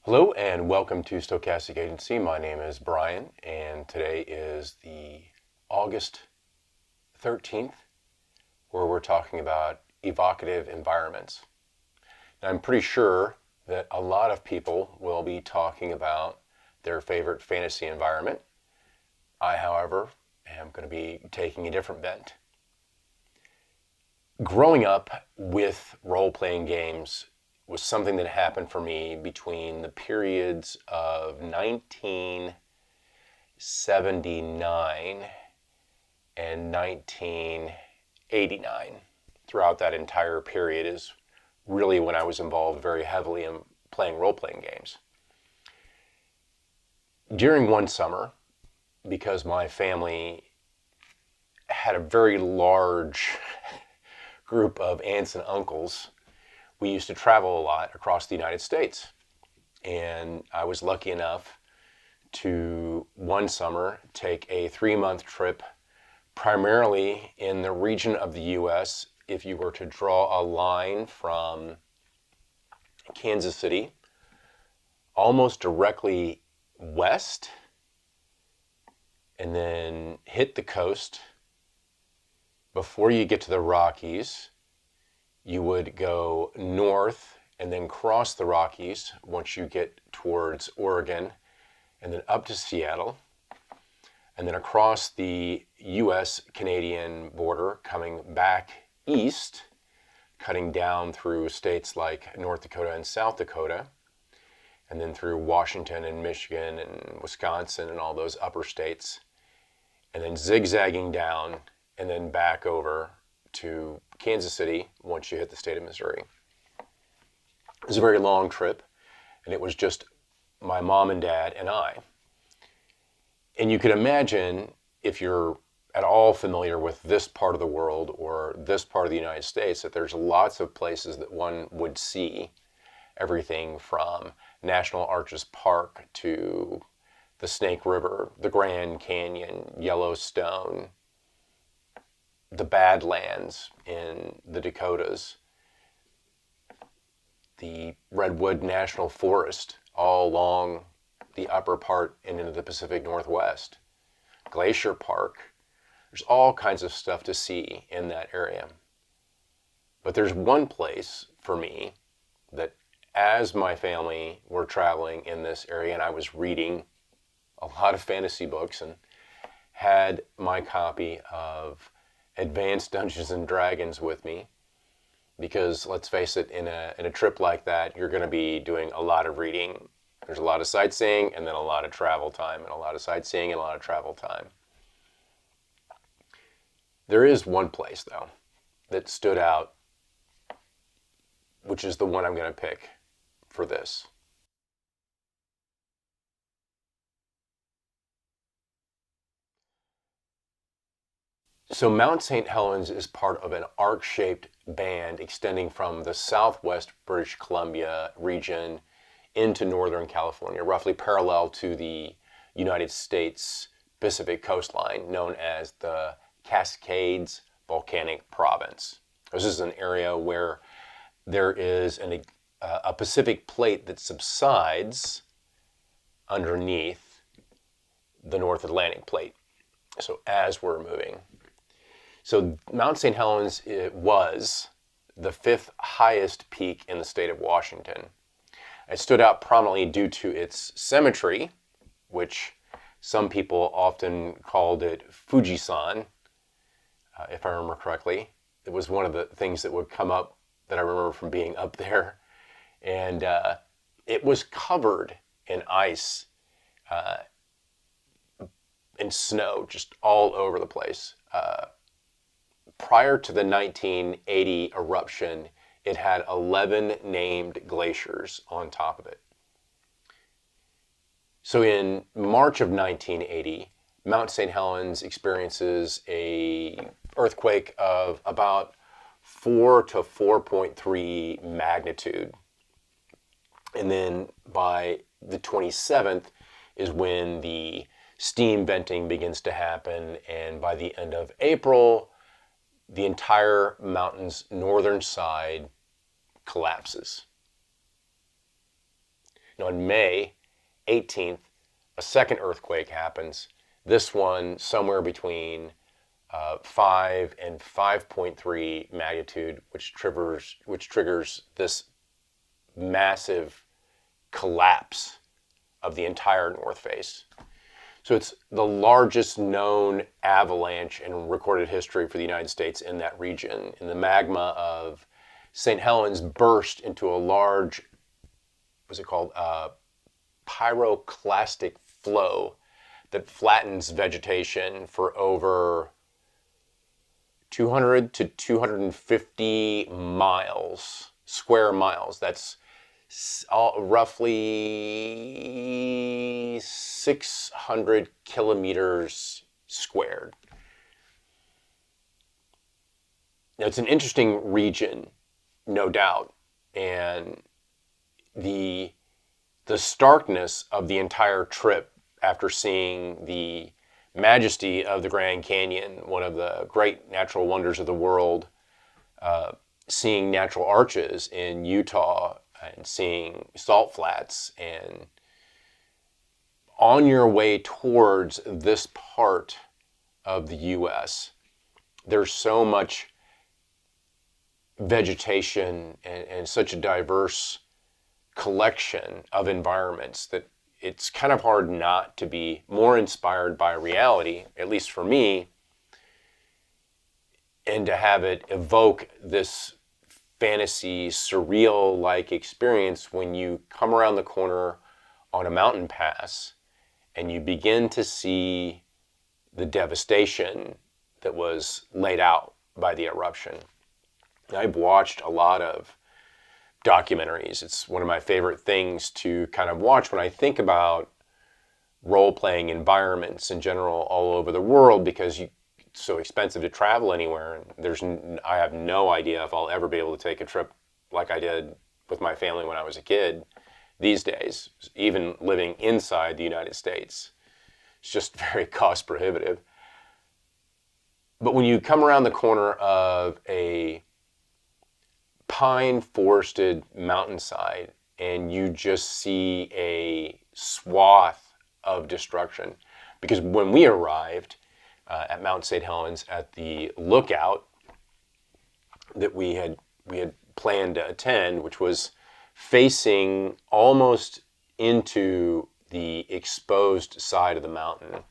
Hello and welcome to Stochastic Agency. My name is Brian and today is the August 13th where we're talking about evocative environments. Now, I'm pretty sure that a lot of people will be talking about their favorite fantasy environment. I, however, am going to be taking a different bent. Growing up with role-playing games was something that happened for me between the periods of 1979 and 1989. Throughout that entire period is really when I was involved very heavily in playing role-playing games. During one summer, because my family had a very large group of aunts and uncles, we used to travel a lot across the United States. And I was lucky enough to one summer take a 3-month trip primarily in the region of the US. If you were to draw a line from Kansas City almost directly west and then hit the coast, before you get to the Rockies, you would go north and then cross the Rockies once you get towards Oregon, and then up to Seattle, and then across the US-Canadian border, coming back east, cutting down through states like North Dakota and South Dakota, and then through Washington and Michigan and Wisconsin and all those upper states, and then zigzagging down and then back over to Kansas City once you hit the state of Missouri. It was a very long trip, and it was just my mom and dad and I. And you can imagine, if you're at all familiar with this part of the world or this part of the United States, that there's lots of places that one would see. Everything from National Arches Park to the Snake River, the Grand Canyon, Yellowstone, the Badlands in the Dakotas, the Redwood National Forest all along the upper part and into the Pacific Northwest, Glacier Park. There's all kinds of stuff to see in that area. But there's one place for me that, as my family were traveling in this area and I was reading a lot of fantasy books and had my copy of Advanced Dungeons and Dragons with me, because let's face it, in a trip like that, you're going to be doing a lot of reading. There's a lot of sightseeing and then a lot of travel time, and a lot of sightseeing and a lot of travel time. There is one place, though, that stood out, which is the one I'm going to pick for this. So Mount St. Helens is part of an arc-shaped band extending from the southwest British Columbia region into northern California, roughly parallel to the United States Pacific coastline, known as the Cascades Volcanic Province. This is an area where there is a Pacific plate that subsides underneath the North Atlantic plate. So as we're moving. So Mount St. Helens, it was the 5th highest peak in the state of Washington. It stood out prominently due to its symmetry, which some people often called it Fujisan, if I remember correctly. It was one of the things that would come up that I remember from being up there. And it was covered in ice and snow just all over the place. Prior to the 1980 eruption, it had 11 named glaciers on top of it. So in March of 1980, Mount St. Helens experiences a earthquake of about 4 to 4.3 magnitude. And then by the 27th is when the steam venting begins to happen, and by the end of April, the entire mountain's northern side collapses. And on May 18th, a second earthquake happens. This one somewhere between 5 and 5.3 magnitude, which triggers this massive collapse of the entire north face. So it's the largest known avalanche in recorded history for the United States in that region. And the magma of St. Helens burst into a large, what's it called, pyroclastic flow that flattens vegetation for over 200 to 250 miles, square miles. That's roughly 600 kilometers squared. Now, it's an interesting region, no doubt, and the starkness of the entire trip after seeing the majesty of the Grand Canyon, one of the great natural wonders of the world, seeing natural arches in Utah and seeing salt flats, and on your way towards this part of the U.S., there's so much vegetation and such a diverse collection of environments that it's kind of hard not to be more inspired by reality, at least for me, and to have it evoke this fantasy, surreal-like experience when you come around the corner on a mountain pass and you begin to see the devastation that was laid out by the eruption. I've watched a lot of documentaries. It's one of my favorite things to kind of watch when I think about role-playing environments in general all over the world, because it's so expensive to travel anywhere. And I have no idea if I'll ever be able to take a trip like I did with my family when I was a kid these days, even living inside the United States. It's just very cost prohibitive. But when you come around the corner of a pine forested mountainside and you just see a swath of destruction, because when we arrived at Mount St. Helens at the lookout that we had planned to attend, which was facing almost into the exposed side of the mountain,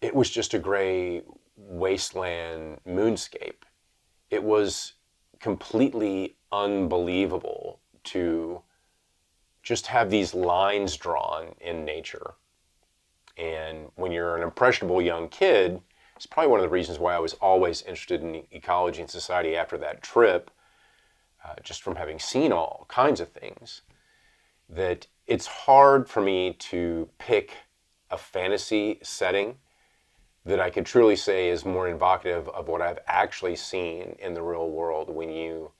it was just a gray wasteland moonscape. It was completely unbelievable to just have these lines drawn in nature. And when you're an impressionable young kid, it's probably one of the reasons why I was always interested in ecology and society after that trip, just from having seen all kinds of things, that it's hard for me to pick a fantasy setting that I could truly say is more evocative of what I've actually seen in the real world. When you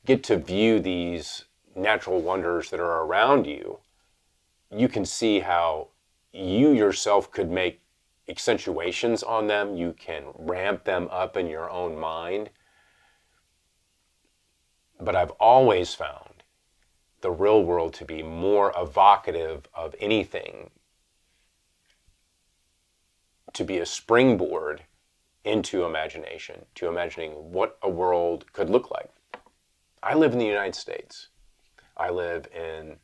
get to view these natural wonders that are around you, you can see how you yourself could make accentuations on them. You can ramp them up in your own mind. But I've always found the real world to be more evocative of anything, to be a springboard into imagination, to imagining what a world could look like. I live in the United States. I live in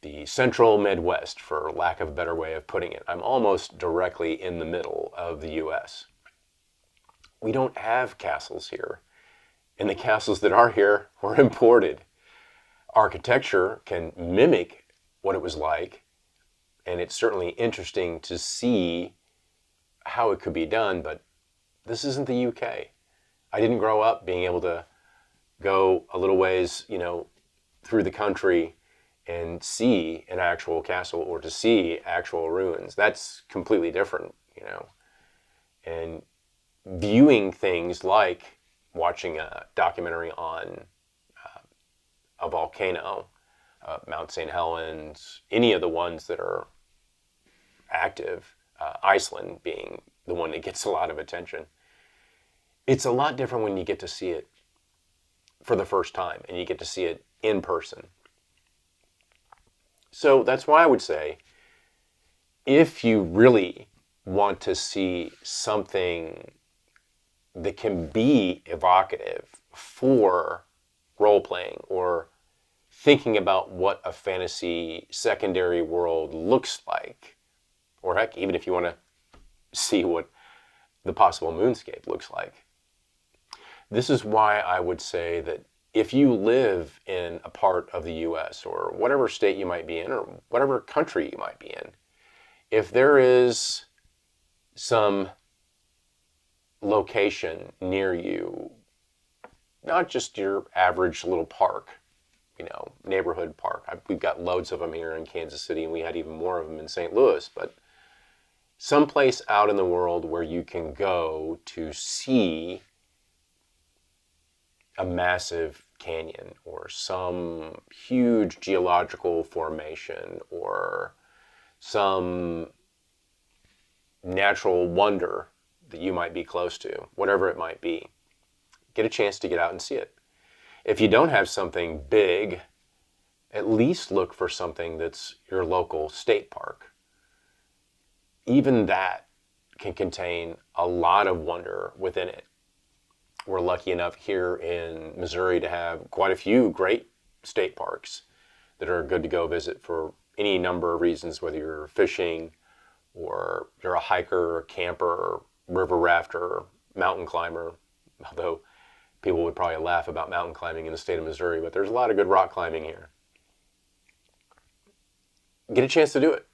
the central Midwest, for lack of a better way of putting it. I'm almost directly in the middle of the U.S. We don't have castles here, and the castles that are here were imported. Architecture can mimic what it was like, and it's certainly interesting to see how it could be done, but this isn't the UK. I didn't grow up being able to go a little ways, through the country and see an actual castle or to see actual ruins. That's completely different, And viewing things like watching a documentary on a volcano, Mount St. Helens, any of the ones that are active, Iceland being the one that gets a lot of attention. It's a lot different when you get to see it for the first time and you get to see it in person. So that's why I would say, if you really want to see something that can be evocative for role playing or thinking about what a fantasy secondary world looks like, or heck, even if you want to see what the possible moonscape looks like, this is why I would say that if you live in a part of the US or whatever state you might be in or whatever country you might be in, if there is some location near you, not just your average little park, neighborhood park. We've got loads of them here in Kansas City, and we had even more of them in St. Louis, but someplace out in the world where you can go to see a massive canyon or some huge geological formation or some natural wonder that you might be close to, whatever it might be. Get a chance to get out and see it. If you don't have something big, at least look for something that's your local state park. Even that can contain a lot of wonder within it. We're lucky enough here in Missouri to have quite a few great state parks that are good to go visit for any number of reasons, whether you're fishing or you're a hiker or camper or river rafter or mountain climber, although people would probably laugh about mountain climbing in the state of Missouri, but there's a lot of good rock climbing here. Get a chance to do it.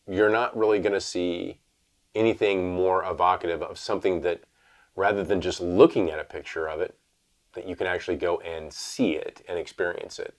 You're not really going to see anything more evocative of something that, rather than just looking at a picture of it, that you can actually go and see it and experience it.